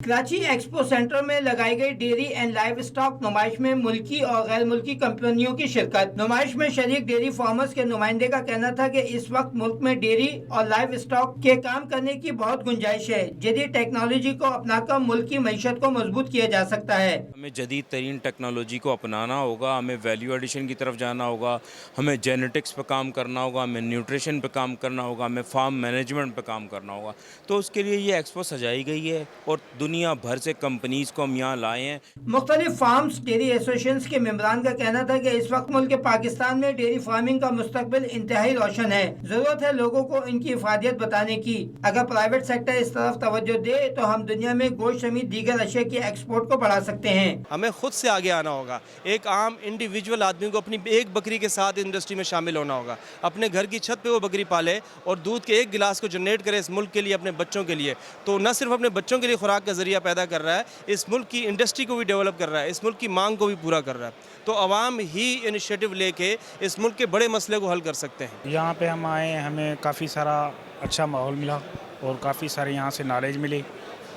Karachi expo centre में लगाई गई डेयरी एंड लाइव स्टॉक नुमाइश में मुल्की और गैर मुल्की कंपनियों की शिरकत। नुमाइश में शरीक डेयरी फार्मर्स के नुमाइंदे का कहना था कि इस वक्त मुल्क में डेयरी और लाइव स्टॉक के काम करने की बहुत गुंजाइश है। जदीद टेक्नोलॉजी को अपनाकर मुल्क की मईशत को मजबूत किया जा सकता है। हमें जदीद तरीन टेक्नोलॉजी को अपनाना होगा, हमें वैल्यू एडिशन की तरफ जाना होगा, हमें जेनेटिक्स पे काम करना होगा, हमें न्यूट्रिशन पे काम करना होगा, हमें फार्म मैनेजमेंट पे काम करना होगा। तो उसके लिए ये एक्सपो सजाई गई है और दुनिया भर से कंपनीज को हम यहाँ लाए हैं। मुख्तलिफ फार्म्स डेयरी एसोसिएशन के मेंबरान का कहना था कि इस वक्त मुल्क पाकिस्तान में डेयरी फार्मिंग का मुस्तकबिल इंतहाई रोशन है। जरूरत है लोगों को इनकी इफादियत बताने की। अगर प्राइवेट सेक्टर इस तरफ तवज्जो दे तो हम दुनिया में गोश्त समेत दीगर अशिया की एक्सपोर्ट को बढ़ा सकते हैं। हमें खुद से आगे आना होगा। एक आम इंडिविजुअल आदमी को अपनी एक बकरी के साथ इंडस्ट्री में शामिल होना होगा। अपने घर की छत पे वो बकरी पाले और दूध के एक गिलास को जनरेट करे इस मुल्क के लिए, अपने बच्चों के लिए। तो न सिर्फ अपने बच्चों के लिए खुराक का जरिया पैदा कर रहा है, इस मुल्क की इंडस्ट्री को भी डेवलप कर रहा है, इस मुल्क की मांग को भी पूरा कर रहा है। तो अवाम ही इनिशिएटिव लेके इस मुल्क के बड़े मसले को हल कर सकते हैं। यहाँ पे हम आए, हमें काफ़ी सारा अच्छा माहौल मिला और काफ़ी सारे यहाँ से नॉलेज मिली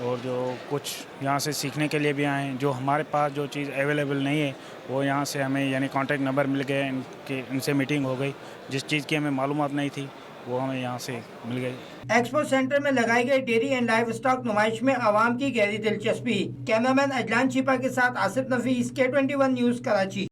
और जो कुछ यहाँ से सीखने के लिए भी आए हैं। जो हमारे पास जो चीज़ अवेलेबल नहीं है वो यहाँ से हमें यानी कॉन्टैक्ट नंबर मिल गए, इनसे मीटिंग हो गई। जिस चीज़ की हमें मालूमात नहीं थी वो हमें यहाँ से मिल गई। एक्सपो सेंटर में लगाई गई डेयरी एंड लाइव स्टॉक नुमाइश में आवाम की गहरी दिलचस्पी। कैमरामैन अजलान छिपा के साथ आसिफ नफीस, K21 न्यूज़, कराची।